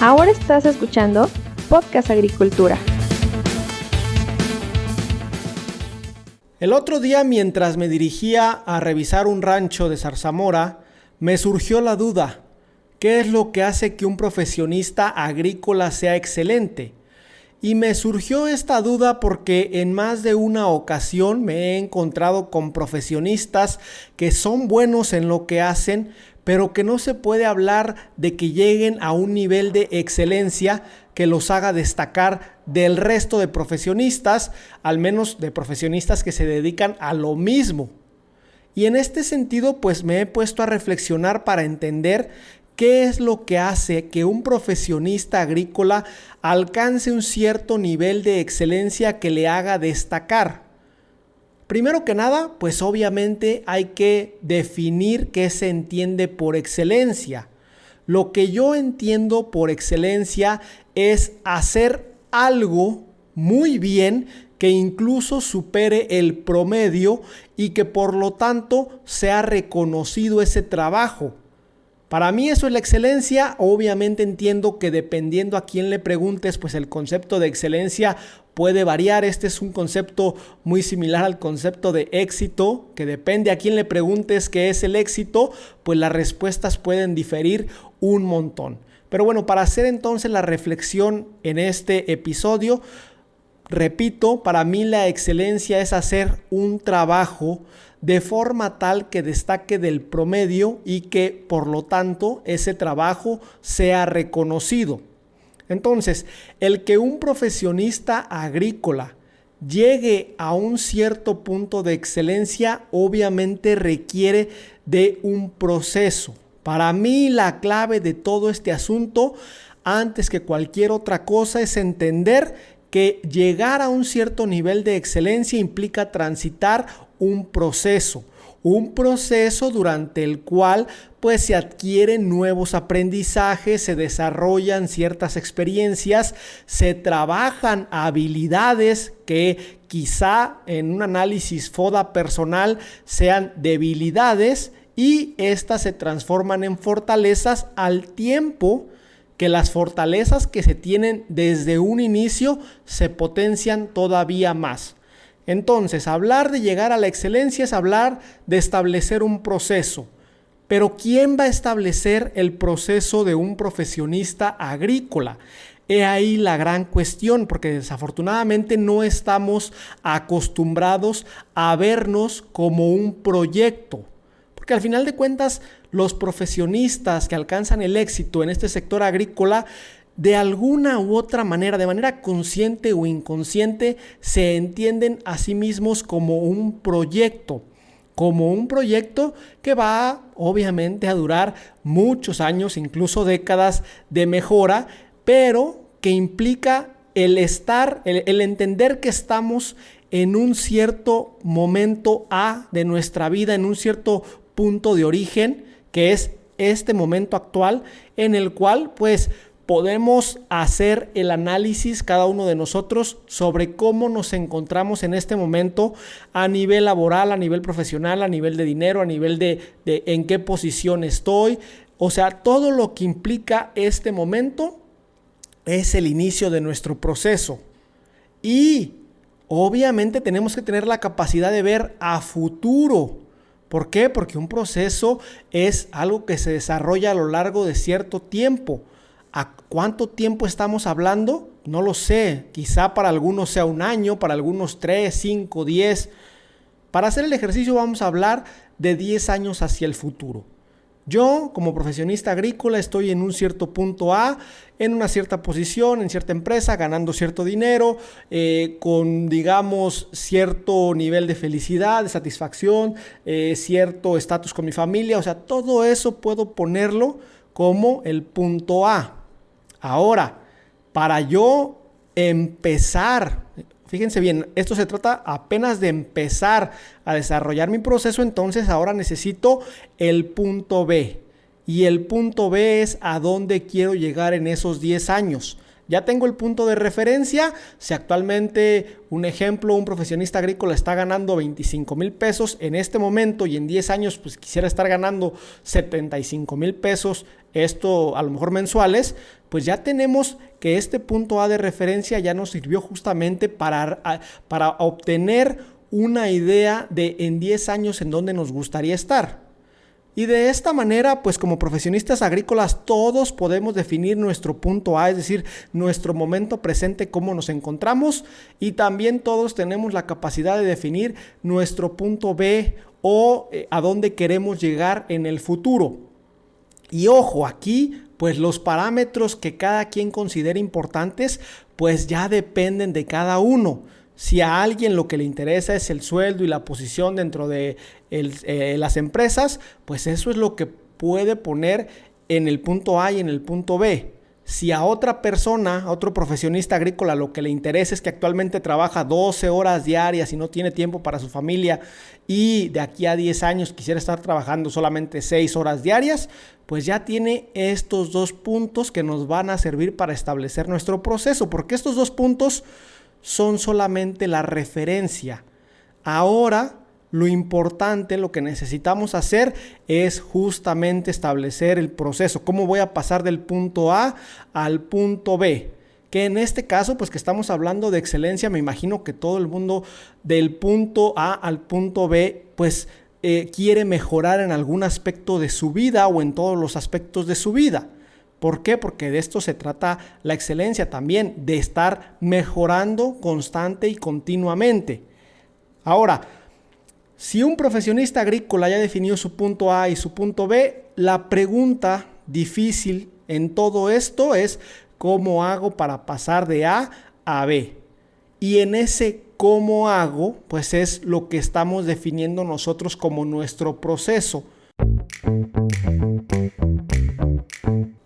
Ahora estás escuchando Podcast Agricultura. El otro día, mientras me dirigía a revisar un rancho de Zarzamora, me surgió la duda: ¿qué es lo que hace que un profesionista agrícola sea excelente? Y me surgió esta duda porque en más de una ocasión me he encontrado con profesionistas que son buenos en lo que hacen, pero que no se puede hablar de que lleguen a un nivel de excelencia que los haga destacar del resto de profesionistas, al menos de profesionistas que se dedican a lo mismo. Y en este sentido, pues me he puesto a reflexionar para entender qué es lo que hace que un profesionista agrícola alcance un cierto nivel de excelencia que le haga destacar. Primero que nada, pues obviamente hay que definir qué se entiende por excelencia. Lo que yo entiendo por excelencia es hacer algo muy bien que incluso supere el promedio y que por lo tanto sea reconocido ese trabajo. Para mí eso es la excelencia. Obviamente entiendo que dependiendo a quién le preguntes, pues el concepto de excelencia puede variar. Este es un concepto muy similar al concepto de éxito, que depende a quién le preguntes qué es el éxito, pues las respuestas pueden diferir un montón. Pero bueno, para hacer entonces la reflexión en este episodio, repito, para mí la excelencia es hacer un trabajo de forma tal que destaque del promedio y que por lo tanto ese trabajo sea reconocido. Entonces, el que un profesionista agrícola llegue a un cierto punto de excelencia obviamente requiere de un proceso. Para mí la clave de todo este asunto, antes que cualquier otra cosa, es entender que llegar a un cierto nivel de excelencia implica transitar un proceso durante el cual pues se adquieren nuevos aprendizajes, se desarrollan ciertas experiencias, se trabajan habilidades que quizá en un análisis FODA personal sean debilidades y estas se transforman en fortalezas al tiempo que las fortalezas que se tienen desde un inicio se potencian todavía más. Entonces, hablar de llegar a la excelencia es hablar de establecer un proceso. Pero ¿quién va a establecer el proceso de un profesionista agrícola? He ahí la gran cuestión, porque desafortunadamente no estamos acostumbrados a vernos como un proyecto. Porque al final de cuentas, los profesionistas que alcanzan el éxito en este sector agrícola, de alguna u otra manera, de manera consciente o inconsciente, se entienden a sí mismos como un proyecto que va obviamente a durar muchos años, incluso décadas de mejora, pero que implica el entender que estamos en un cierto momento A de nuestra vida, en un cierto punto de origen, que es este momento actual, en el cual pues podemos hacer el análisis cada uno de nosotros sobre cómo nos encontramos en este momento a nivel laboral, a nivel profesional, a nivel de dinero, a nivel de en qué posición estoy. O sea, todo lo que implica este momento es el inicio de nuestro proceso. Y obviamente tenemos que tener la capacidad de ver a futuro. ¿Por qué? Porque un proceso es algo que se desarrolla a lo largo de cierto tiempo. ¿A cuánto tiempo estamos hablando? No lo sé. Quizá para algunos sea un año, para algunos 3, 5, 10. Para hacer el ejercicio vamos a hablar de 10 años hacia el futuro. Yo, como profesionista agrícola, estoy en un cierto punto A, en una cierta posición, en cierta empresa, ganando cierto dinero, con, digamos, cierto nivel de felicidad, de satisfacción, cierto estatus con mi familia. O sea, todo eso puedo ponerlo como el punto A. Ahora, para yo empezar, fíjense bien, esto se trata apenas de empezar a desarrollar mi proceso, entonces ahora necesito el punto B. Y el punto B es a dónde quiero llegar en esos 10 años. Ya tengo el punto de referencia. Si actualmente, un ejemplo, un profesionista agrícola está ganando 25,000 pesos en este momento y en 10 años pues quisiera estar ganando 75,000 pesos, esto a lo mejor mensuales, pues ya tenemos que este punto A de referencia ya nos sirvió justamente para obtener una idea de en 10 años en dónde nos gustaría estar. Y de esta manera, pues como profesionistas agrícolas, todos podemos definir nuestro punto A, es decir, nuestro momento presente, cómo nos encontramos, y también todos tenemos la capacidad de definir nuestro punto B o a dónde queremos llegar en el futuro. Y ojo, aquí pues los parámetros que cada quien considere importantes, pues ya dependen de cada uno. Si a alguien lo que le interesa es el sueldo y la posición dentro de las empresas, pues eso es lo que puede poner en el punto A y en el punto B. Si a otra persona, a otro profesionista agrícola, lo que le interesa es que actualmente trabaja 12 horas diarias y no tiene tiempo para su familia y de aquí a 10 años quisiera estar trabajando solamente 6 horas diarias, pues ya tiene estos dos puntos que nos van a servir para establecer nuestro proceso, porque estos dos puntos son solamente la referencia. Ahora, lo importante, lo que necesitamos hacer es justamente establecer el proceso. ¿Cómo voy a pasar del punto A al punto B? Que en este caso, pues que estamos hablando de excelencia, me imagino que todo el mundo del punto A al punto B, pues quiere mejorar en algún aspecto de su vida o en todos los aspectos de su vida. ¿Por qué? Porque de esto se trata la excelencia también, de estar mejorando constante y continuamente. Ahora, si un profesionista agrícola ya definió su punto A y su punto B, la pregunta difícil en todo esto es ¿cómo hago para pasar de A a B? Y en ese cómo hago, pues es lo que estamos definiendo nosotros como nuestro proceso.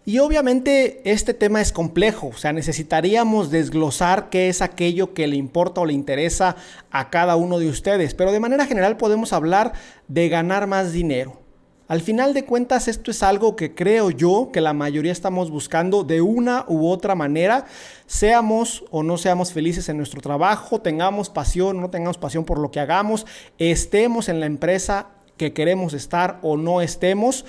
Y obviamente este tema es complejo, o sea, necesitaríamos desglosar qué es aquello que le importa o le interesa a cada uno de ustedes, pero de manera general podemos hablar de ganar más dinero. Al final de cuentas, esto es algo que creo yo que la mayoría estamos buscando de una u otra manera, seamos o no seamos felices en nuestro trabajo, tengamos pasión o no tengamos pasión por lo que hagamos, estemos en la empresa que queremos estar o no estemos.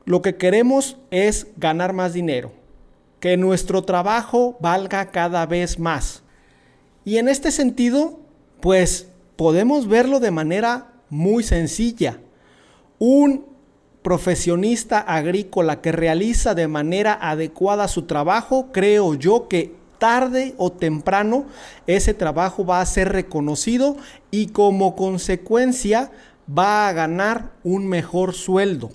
Lo que queremos es ganar más dinero, que nuestro trabajo valga cada vez más. Y en este sentido, pues podemos verlo de manera muy sencilla. Un profesionista agrícola que realiza de manera adecuada su trabajo, creo yo que tarde o temprano ese trabajo va a ser reconocido y como consecuencia va a ganar un mejor sueldo.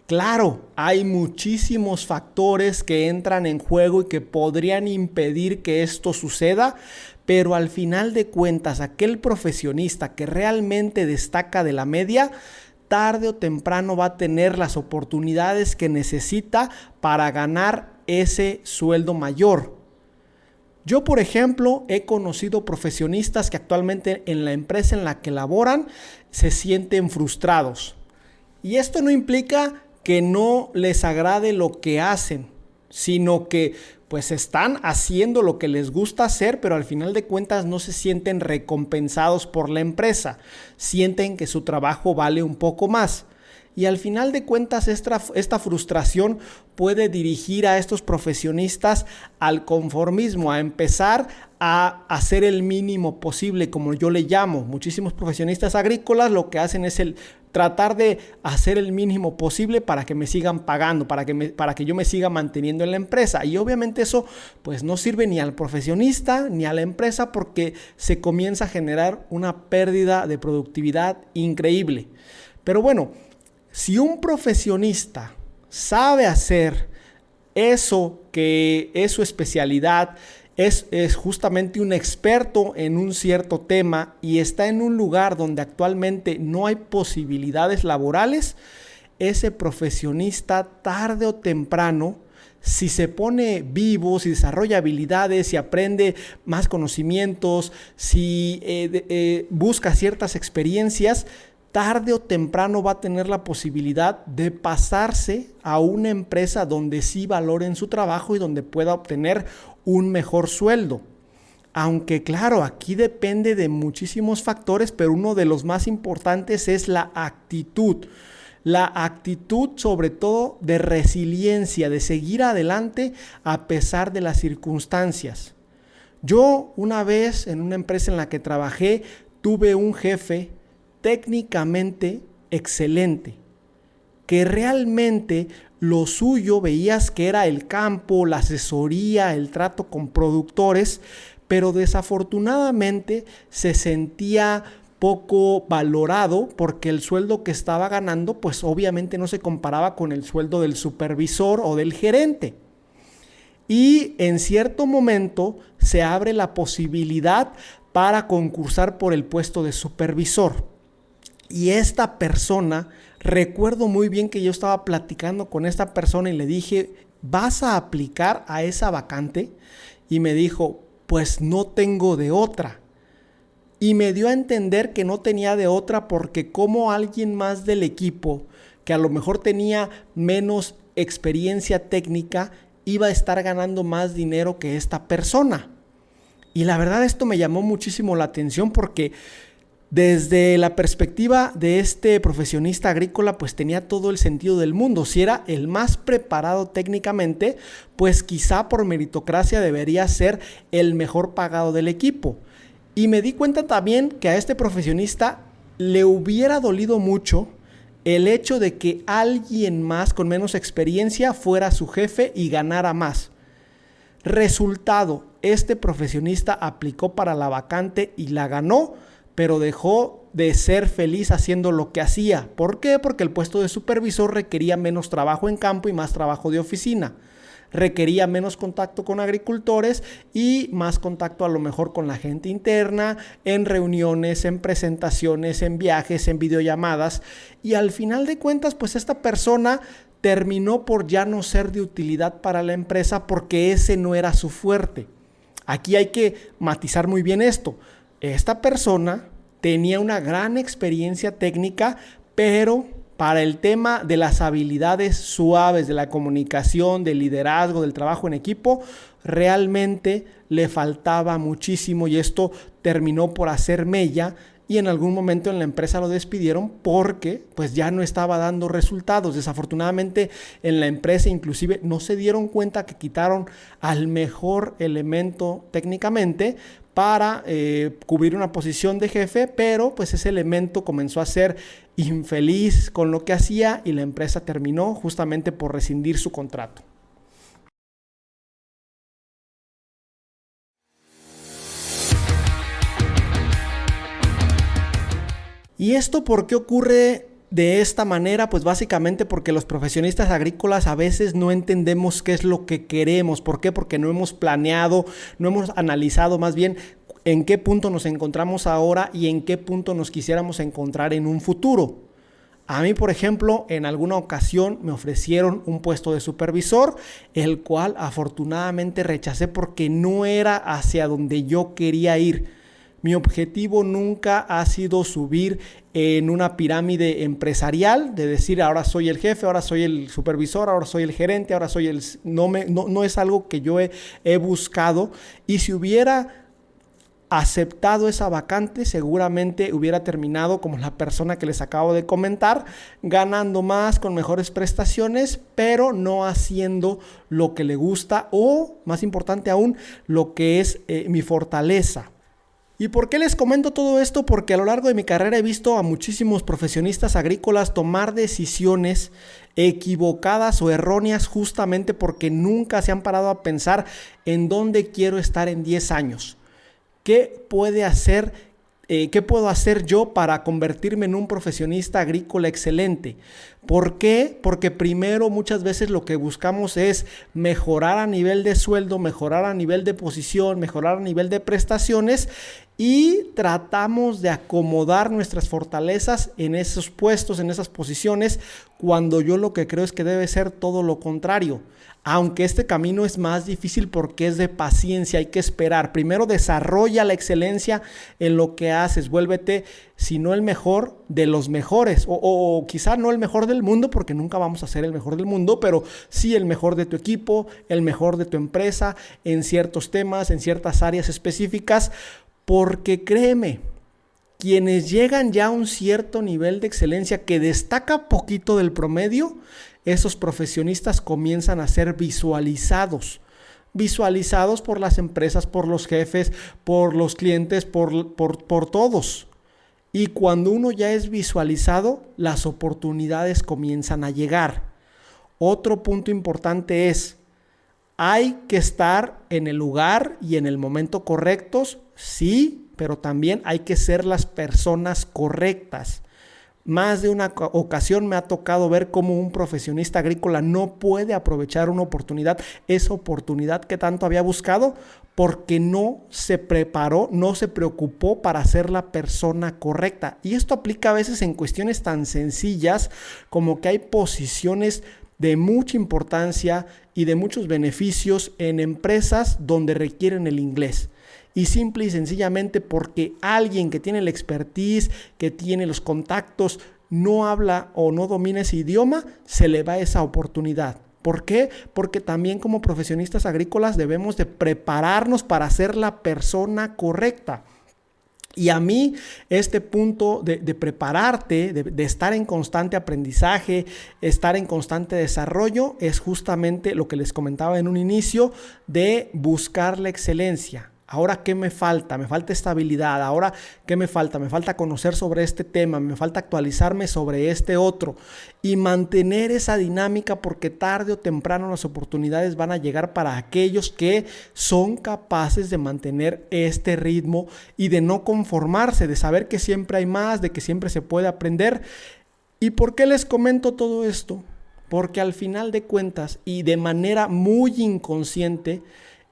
Claro, hay muchísimos factores que entran en juego y que podrían impedir que esto suceda, pero al final de cuentas, aquel profesionista que realmente destaca de la media, tarde o temprano va a tener las oportunidades que necesita para ganar ese sueldo mayor. Yo, por ejemplo, he conocido profesionistas que actualmente en la empresa en la que laboran se sienten frustrados. Y esto no implica que no les agrade lo que hacen, sino que pues están haciendo lo que les gusta hacer, pero al final de cuentas no se sienten recompensados por la empresa, sienten que su trabajo vale un poco más. Y al final de cuentas esta frustración puede dirigir a estos profesionistas al conformismo, a empezar a hacer el mínimo posible, como yo le llamo. Muchísimos profesionistas agrícolas lo que hacen es tratar de hacer el mínimo posible para que me sigan pagando, para que yo me siga manteniendo en la empresa. Y obviamente eso pues no sirve ni al profesionista ni a la empresa porque se comienza a generar una pérdida de productividad increíble. Pero bueno, si un profesionista sabe hacer eso que es su especialidad, es justamente un experto en un cierto tema y está en un lugar donde actualmente no hay posibilidades laborales, ese profesionista tarde o temprano, si se pone vivo, si desarrolla habilidades, si aprende más conocimientos, si busca ciertas experiencias, tarde o temprano va a tener la posibilidad de pasarse a una empresa donde sí valoren su trabajo y donde pueda obtener un mejor sueldo. Aunque claro, aquí depende de muchísimos factores, pero uno de los más importantes es la actitud. La actitud sobre todo de resiliencia, de seguir adelante a pesar de las circunstancias. Yo una vez en una empresa en la que trabajé tuve un jefe técnicamente excelente, que realmente lo suyo veías que era el campo, la asesoría, el trato con productores, pero desafortunadamente se sentía poco valorado porque el sueldo que estaba ganando pues obviamente no se comparaba con el sueldo del supervisor o del gerente. Y en cierto momento se abre la posibilidad para concursar por el puesto de supervisor. Y esta persona, recuerdo muy bien que yo estaba platicando con esta persona y le dije, ¿vas a aplicar a esa vacante? Y me dijo, pues no tengo de otra. Y me dio a entender que no tenía de otra porque como alguien más del equipo, que a lo mejor tenía menos experiencia técnica, iba a estar ganando más dinero que esta persona. Y la verdad esto me llamó muchísimo la atención porque desde la perspectiva de este profesionista agrícola, pues tenía todo el sentido del mundo. Si era el más preparado técnicamente, pues quizá por meritocracia debería ser el mejor pagado del equipo. Y me di cuenta también que a este profesionista le hubiera dolido mucho el hecho de que alguien más con menos experiencia fuera su jefe y ganara más. Resultado, este profesionista aplicó para la vacante y la ganó, pero dejó de ser feliz haciendo lo que hacía. ¿Por qué? Porque el puesto de supervisor requería menos trabajo en campo y más trabajo de oficina. Requería menos contacto con agricultores y más contacto a lo mejor con la gente interna, en reuniones, en presentaciones, en viajes, en videollamadas. Y al final de cuentas, pues esta persona terminó por ya no ser de utilidad para la empresa porque ese no era su fuerte. Aquí hay que matizar muy bien esto. Esta persona tenía una gran experiencia técnica, pero para el tema de las habilidades suaves, de la comunicación, del liderazgo, del trabajo en equipo, realmente le faltaba muchísimo y esto terminó por hacer mella y en algún momento en la empresa lo despidieron porque pues ya no estaba dando resultados. Desafortunadamente en la empresa inclusive no se dieron cuenta que quitaron al mejor elemento técnicamente para cubrir una posición de jefe, pero pues ese elemento comenzó a ser infeliz con lo que hacía y la empresa terminó justamente por rescindir su contrato. ¿Y esto por qué ocurre de esta manera? Pues básicamente porque los profesionistas agrícolas a veces no entendemos qué es lo que queremos. ¿Por qué? Porque no hemos planeado, no hemos analizado más bien en qué punto nos encontramos ahora y en qué punto nos quisiéramos encontrar en un futuro. A mí, por ejemplo, en alguna ocasión me ofrecieron un puesto de supervisor, el cual afortunadamente rechacé porque no era hacia donde yo quería ir. Mi objetivo nunca ha sido subir en una pirámide empresarial, de decir ahora soy el jefe, ahora soy el supervisor, ahora soy el gerente, ahora soy el... No es algo que yo he buscado, y si hubiera aceptado esa vacante, seguramente hubiera terminado como la persona que les acabo de comentar, ganando más, con mejores prestaciones, pero no haciendo lo que le gusta o, más importante aún, lo que es mi fortaleza. ¿Y por qué les comento todo esto? Porque a lo largo de mi carrera he visto a muchísimos profesionistas agrícolas tomar decisiones equivocadas o erróneas justamente porque nunca se han parado a pensar en dónde quiero estar en 10 años. ¿Qué puedo hacer yo para convertirme en un profesionista agrícola excelente? ¿Por qué? Porque primero muchas veces lo que buscamos es mejorar a nivel de sueldo, mejorar a nivel de posición, mejorar a nivel de prestaciones y tratamos de acomodar nuestras fortalezas en esos puestos, en esas posiciones, cuando yo lo que creo es que debe ser todo lo contrario. aunque este camino es más difícil porque es de paciencia, hay que esperar. Primero desarrolla la excelencia en lo que haces, vuélvete, si no el mejor, de los mejores, o quizá no el mejor del mundo, porque nunca vamos a ser el mejor del mundo, pero sí el mejor de tu equipo, el mejor de tu empresa, en ciertos temas, en ciertas áreas específicas, porque créeme, quienes llegan ya a un cierto nivel de excelencia que destaca poquito del promedio, esos profesionistas comienzan a ser visualizados por las empresas, por los jefes, por los clientes, por todos. Y cuando uno ya es visualizado, las oportunidades comienzan a llegar. Otro punto importante es, hay que estar en el lugar y en el momento correctos, sí, pero también hay que ser las personas correctas. Más de una ocasión me ha tocado ver cómo un profesionista agrícola no puede aprovechar una oportunidad, esa oportunidad que tanto había buscado, porque no se preparó, no se preocupó para ser la persona correcta. Y esto aplica a veces en cuestiones tan sencillas como que hay posiciones de mucha importancia y de muchos beneficios en empresas donde requieren el inglés. Y simple y sencillamente porque alguien que tiene la expertise, que tiene los contactos, no habla o no domina ese idioma, se le va esa oportunidad. ¿Por qué? Porque también como profesionistas agrícolas debemos de prepararnos para ser la persona correcta. Y a mí este punto de prepararte, de estar en constante aprendizaje, estar en constante desarrollo, es justamente lo que les comentaba en un inicio, de buscar la excelencia. Ahora, ¿qué me falta? Me falta estabilidad. Ahora, ¿qué me falta? Me falta conocer sobre este tema, me falta actualizarme sobre este otro y mantener esa dinámica, porque tarde o temprano las oportunidades van a llegar para aquellos que son capaces de mantener este ritmo y de no conformarse, de saber que siempre hay más, de que siempre se puede aprender. ¿Y por qué les comento todo esto? Porque al final de cuentas y de manera muy inconsciente,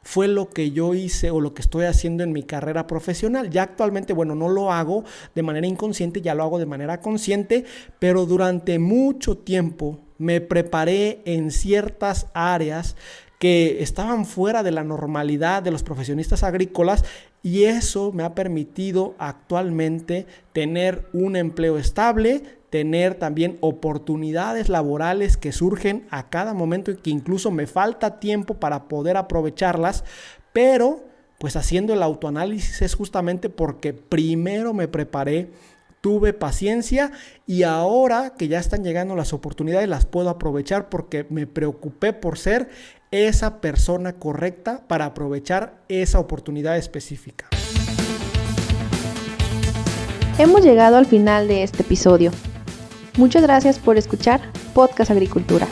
fue lo que yo hice o lo que estoy haciendo en mi carrera profesional. Ya actualmente, no lo hago de manera inconsciente, ya lo hago de manera consciente, pero durante mucho tiempo me preparé en ciertas áreas que estaban fuera de la normalidad de los profesionistas agrícolas, y eso me ha permitido actualmente tener un empleo estable, tener también oportunidades laborales que surgen a cada momento y que incluso me falta tiempo para poder aprovecharlas, pero pues haciendo el autoanálisis es justamente porque primero me preparé, tuve paciencia y ahora que ya están llegando las oportunidades las puedo aprovechar porque me preocupé por ser esa persona correcta para aprovechar esa oportunidad específica. Hemos llegado al final de este episodio. Muchas gracias por escuchar Podcast Agricultura.